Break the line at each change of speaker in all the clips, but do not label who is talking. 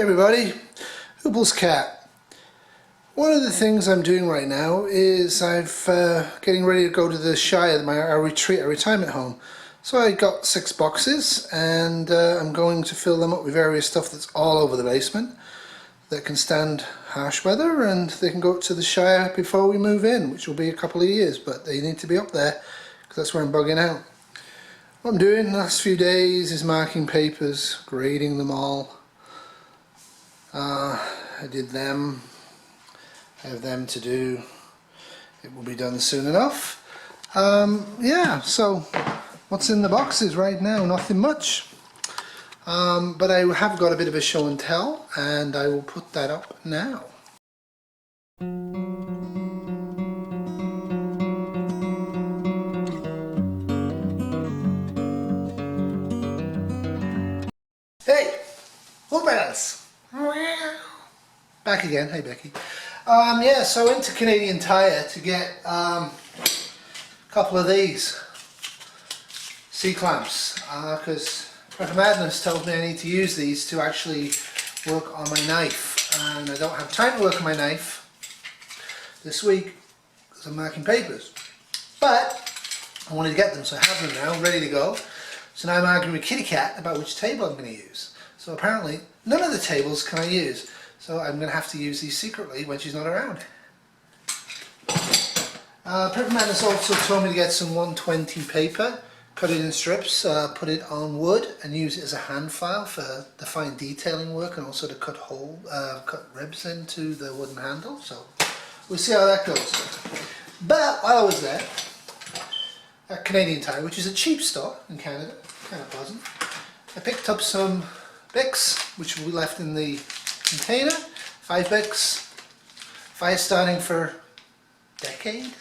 everybody, Hoople's Cat. One of the things I'm doing right now is getting ready to go to the Shire, our retirement home. So I got 6 boxes and I'm going to fill them up with various stuff that's all over the basement that can stand harsh weather, and they can go up to the Shire before we move in, which will be a couple of years, but they need to be up there because that's where I'm bugging out. What I'm doing the last few days is marking papers, grading them all. I did them, I have them to do, it will be done soon enough. Yeah, so what's in the boxes right now? Nothing much, but I have got a bit of a show and tell, and I will put that up now. Hey, look at us! Back again. Hey Becky. Yeah, so I went to Canadian Tire to get a couple of these C-clamps because Professor Madness told me I need to use these to actually work on my knife, and I don't have time to work on my knife this week because I'm marking papers, but I wanted to get them, so I have them now ready to go. So now I'm arguing with Kitty Cat about which table I'm going to use. So apparently none of the tables can I use, so I'm going to have to use these secretly when she's not around. Pepperman has also told me to get some 120 paper, cut it in strips, put it on wood and use it as a hand file for the fine detailing work, and also to cut ribs into the wooden handle. So we'll see how that goes. But while I was there at Canadian Tire, which is a cheap store in Canada, kind of pleasant, I picked up some Bics, which will be left in the container. 5 Bics, fire starting for decade.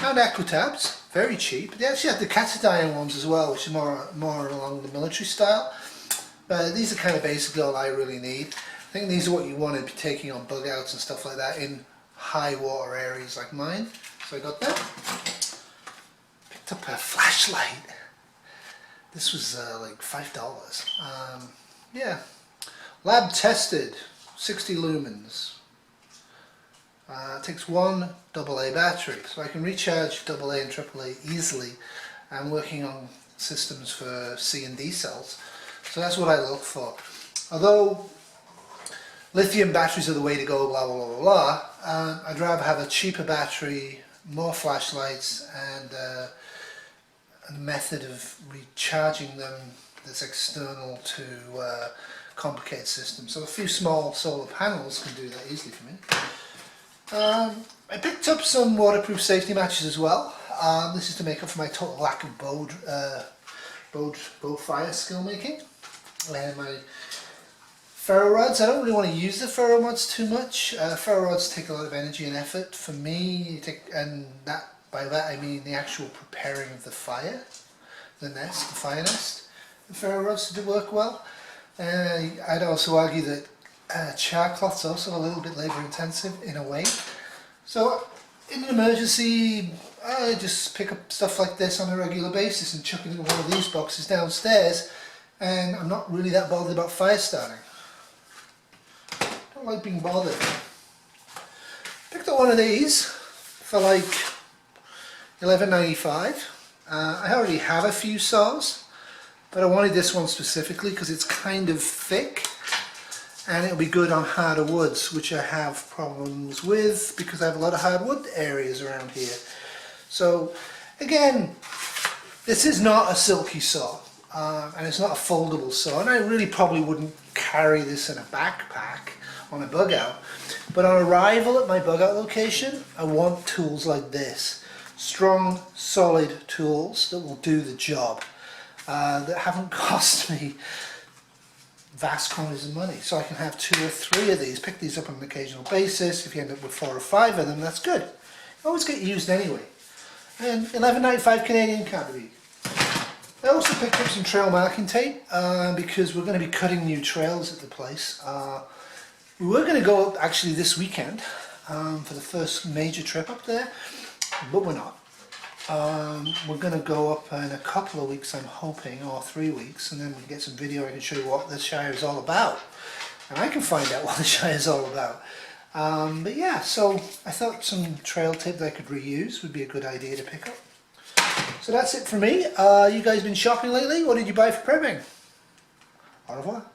And Aquatabs, very cheap. They actually have the Catadian ones as well, which is more along the military style. But these are kind of basically all I really need. I think these are what you want to be taking on bug outs and stuff like that in high water areas like mine. So I got that. Picked up a flashlight. This was like $5. Yeah. Lab tested, 60 lumens. It takes one AA battery, so I can recharge AA and AAA easily. I'm working on systems for C and D cells, so that's what I look for. Although lithium batteries are the way to go, blah blah blah blah, I'd rather have a cheaper battery, more flashlights, and a method of recharging them that's external to complicated systems. So a few small solar panels can do that easily for me. I picked up some waterproof safety matches as well. This is to make up for my total lack of bow fire skill making. And my ferro rods, I don't really want to use the ferro rods too much. Ferro rods take a lot of energy and effort for me, by that I mean the actual preparing of the fire, the fire nest. The ferro rods do work well. I'd also argue that char cloth's also a little bit labour intensive in a way. So in an emergency, I just pick up stuff like this on a regular basis and chuck it into one of these boxes downstairs, and I'm not really that bothered about fire starting. Don't like being bothered. Picked up one of these for like $11.95. I already have a few saws, but I wanted this one specifically because it's kind of thick and it'll be good on harder woods, which I have problems with because I have a lot of hardwood areas around here. So again, this is not a silky saw, and it's not a foldable saw, and I really probably wouldn't carry this in a backpack on a bug out. But on arrival at my bug out location, I want tools like this. Strong, solid tools that will do the job. That haven't cost me vast quantities of money, so I can have 2 or 3 of these, pick these up on an occasional basis. If you end up with 4 or 5 of them, that's good. They always get used anyway. And $11.95 Canadian can't be. I also picked up some trail marking tape because we're going to be cutting new trails at the place. We were going to go actually this weekend for the first major trip up there, but we're not. We're going to go up in a couple of weeks, I'm hoping, or 3 weeks, and then we can get some video. I can show you what the Shire is all about, and I can find out what the Shire is all about. But yeah, so I thought some trail tip that I could reuse would be a good idea to pick up. So that's it for me. You guys been shopping lately? What did you buy for prepping? Au revoir.